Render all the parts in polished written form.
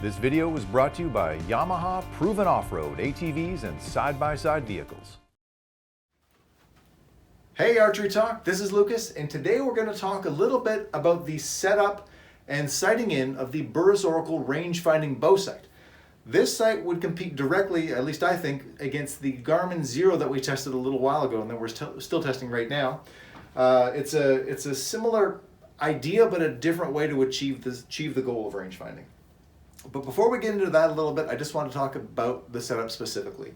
This video was brought to you by Yamaha Proven Off-Road ATVs and side-by-side vehicles. Hey Archery Talk, this is Lucas, and today we're going to talk a little bit about the setup and sighting in of the Burris Oracle Rangefinding bow sight. This sight would compete directly, at least I think, against the Garmin Zero that we tested a little while ago and that we're still testing right now. It's a similar idea, but a different way to achieve the goal of rangefinding. But before we get into that a little bit, I just want to talk about the setup specifically.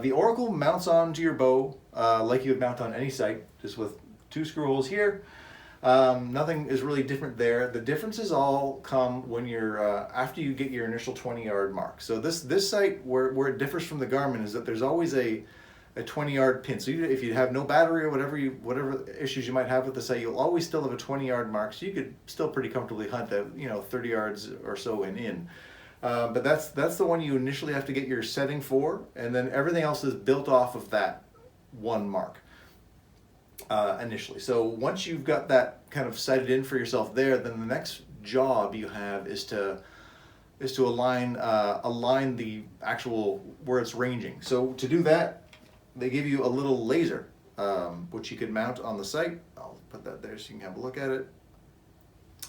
The Oracle mounts onto your bow like you would mount on any sight, just with 2 screw holes here. Nothing is really different there. The differences all come when you're after you get your initial 20-yard mark. So this sight, where it differs from the Garmin, is that there's always a 20-yard pin. So if you have no battery or whatever issues you might have with the sight, you'll always still have a 20-yard mark. So you could still pretty comfortably hunt at 30 yards or so and in. But that's the one you initially have to get your setting for, and then everything else is built off of that one mark initially. So once you've got that kind of sighted in for yourself there, then the next job you have is to align the actual where it's ranging. So to do that, they give you a little laser which you can mount on the sight. I'll put that there so you can have a look at it.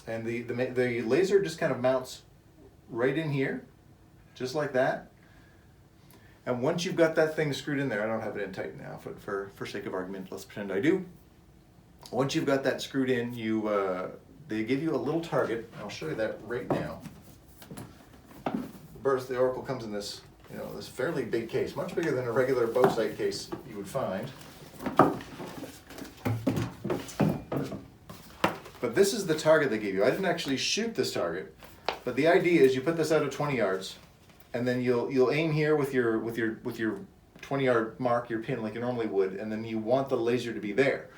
And the laser just kind of mounts right in here, just like that. And once you've got that thing screwed in there, I don't have it in tight now, but for sake of argument, let's pretend I do. Once you've got that screwed in, they give you a little target. I'll show you that right now. Burris, the Oracle, comes in this this fairly big case, much bigger than a regular bow sight case you would find. But this is the target they gave you. I didn't actually shoot this target. But the idea is you put this out at 20 yards, and then you'll aim here with your 20-yard mark, your pin, like you normally would, and then you want the laser to be there.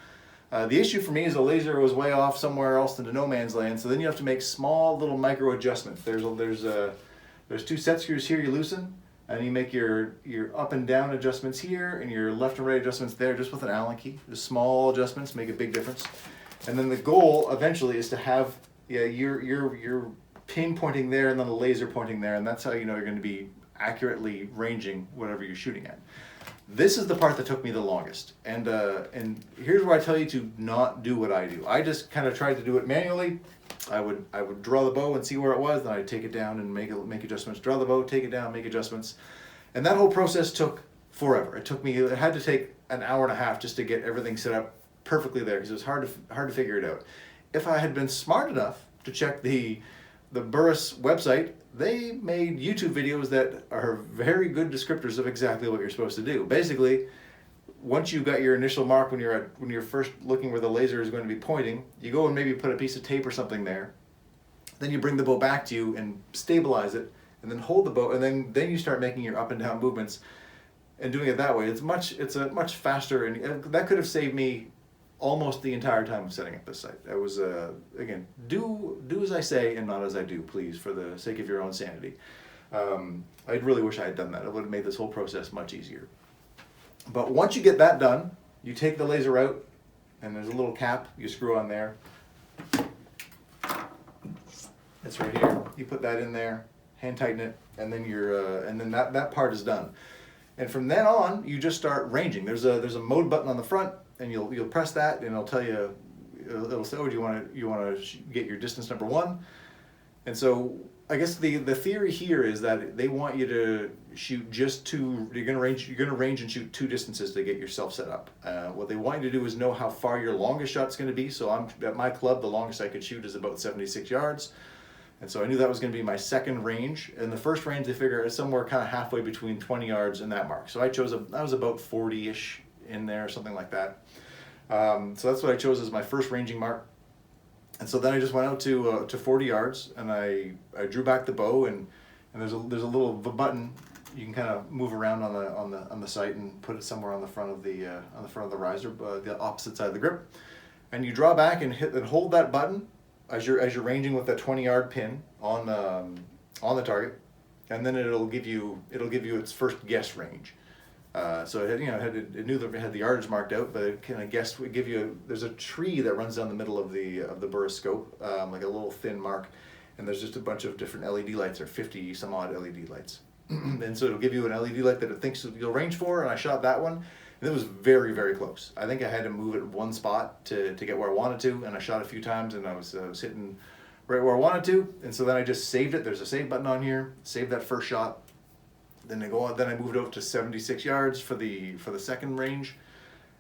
The issue for me is the laser was way off somewhere else into no man's land, so then you have to make small little micro adjustments. There's 2 set screws here you loosen, and you make your up and down adjustments here, and your left and right adjustments there, just with an Allen key. Just small adjustments make a big difference. And then the goal eventually is to have your pin pointing there and then the laser pointing there, and that's how you know you're going to be accurately ranging whatever you're shooting at. This is the part that took me the longest, and here's where I tell you to not do what I do. I just kind of tried to do it manually. I would draw the bow and see where it was, then I'd take it down and make adjustments. Draw the bow, take it down, make adjustments, and that whole process took forever. It had to take an hour and a half just to get everything set up perfectly there, because it was hard to figure it out. If I had been smart enough to check the Burris website, they made YouTube videos that are very good descriptors of exactly what you're supposed to do. Basically, once you've got your initial mark when you're first looking where the laser is going to be pointing, you go and maybe put a piece of tape or something there. Then you bring the bow back to you and stabilize it, and then hold the bow, and then you start making your up and down movements and doing it that way. It's a much faster, and that could have saved me almost the entire time of setting up this site. It was again, do as I say and not as I do, please, for the sake of your own sanity. I really wish I had done that. It would have made this whole process much easier. But once you get that done, you take the laser out, and there's a little cap you screw on there. It's right here. You put that in there, hand tighten it, and then that part is done. And from then on, you just start ranging. There's a mode button on the front, and you'll press that, and it'll tell you, it'll say, oh, do you want to get your distance number 1? And so I guess the theory here is that they want you to shoot just 2. You're gonna range and shoot 2 distances to get yourself set up. What they want you to do is know how far your longest shot's going to be. So at my club, the longest I could shoot is about 76 yards. And so I knew that was going to be my second range. And the first range, they figure, is somewhere kind of halfway between 20 yards and that mark. So I was about 40-ish in there, something like that. So that's what I chose as my first ranging mark. And so then I just went out to 40 yards, and I drew back the bow, and there's a little button you can kind of move around on the sight and put it somewhere on the front of the riser, the opposite side of the grip. And you draw back and hold that button as you're ranging with that 20-yard pin on the target, and then it'll give you its first guess range. So it knew that it had the yardage marked out, but it kind of guessed. There's a tree that runs down the middle of the Burris scope, like a little thin mark, and there's just a bunch of different LED lights, or 50 some odd LED lights. And so it'll give you an LED light that it thinks you'll range for, and I shot that one, and it was very, very close. I think I had to move it one spot to get where I wanted to, and I shot a few times, and I was hitting right where I wanted to, and so then I just saved it. There's a save button on here, saved that first shot, then I moved over to 76 yards for the second range,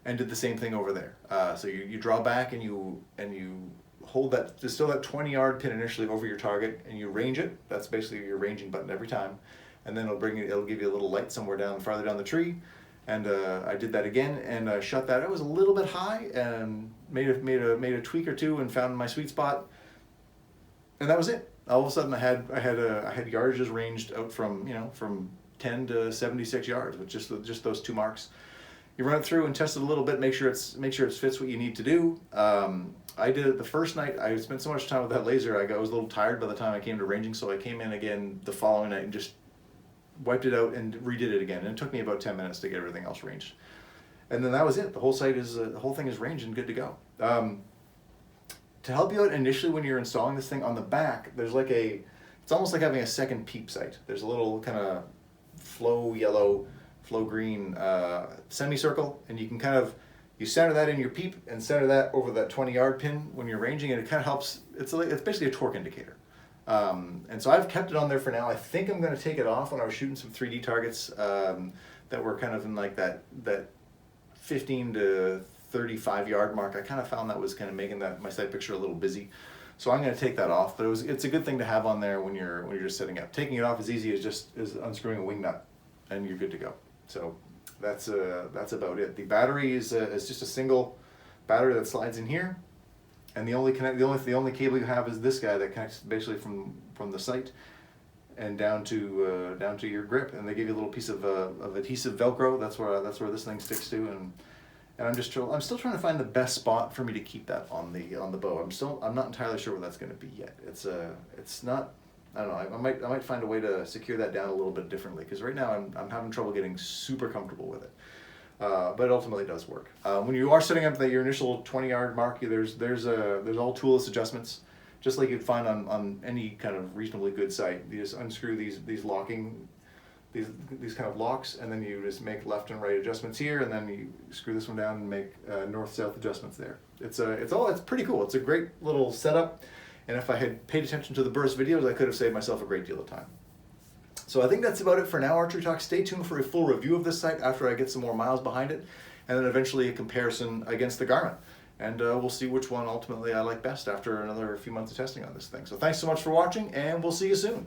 and did the same thing over there. So you draw back and you hold that, there's still that 20-yard pin initially over your target, and you range it. That's basically your ranging button every time. And then it'll give you a little light somewhere farther down the tree. And I did that again, and I shot that. It was a little bit high, and made a tweak or two, and found my sweet spot. And that was it. All of a sudden, I had yardages ranged out from 10 to 76 yards with just those two marks. You run it through and test it a little bit, make sure it fits what you need to do. I did it the first night. I spent so much time with that laser, I was a little tired by the time I came to ranging, so I came in again the following night and just wiped it out and redid it again. And it took me about 10 minutes to get everything else ranged. And then that was it. The whole thing is ranged and good to go. To help you out initially when you're installing this thing, on the back, there's it's almost like having a second peep sight. There's a little kind of flow yellow, flow green semicircle, and you can you center that in your peep and center that over that 20-yard pin when you're ranging, and it kind of helps. It's basically a torque indicator. And so I've kept it on there for now. I think I'm going to take it off when I was shooting some 3D targets that were kind of in like that 15 to 35-yard mark. I kind of found that was kind of making my sight picture a little busy. So I'm going to take that off, but it's a good thing to have on there when you're just setting up. Taking it off is easy as unscrewing a wing nut, and you're good to go. So that's about it. The battery is just a single battery that slides in here, and the only cable you have is this guy that connects basically from the sight and down to your grip. And they give you a little piece of adhesive Velcro. That's where this thing sticks to, and I'm still trying to find the best spot for me to keep that on the bow. I'm not entirely sure where that's going to be yet. It's not. I don't know. I might find a way to secure that down a little bit differently, because right now I'm having trouble getting super comfortable with it. But it ultimately does work. When you are setting up your initial 20-yard mark, there's all toolless adjustments, just like you'd find on any kind of reasonably good site. You just unscrew these locking. These kind of locks, and then you just make left and right adjustments here, and then you screw this one down and make north-south adjustments there. It's pretty cool. It's a great little setup, and if I had paid attention to the Burris videos, I could have saved myself a great deal of time. So I think that's about it for now, ArcheryTalk. Stay tuned for a full review of this sight after I get some more miles behind it, and then eventually a comparison against the Garmin. And we'll see which one ultimately I like best after another few months of testing on this thing. So thanks so much for watching, and we'll see you soon.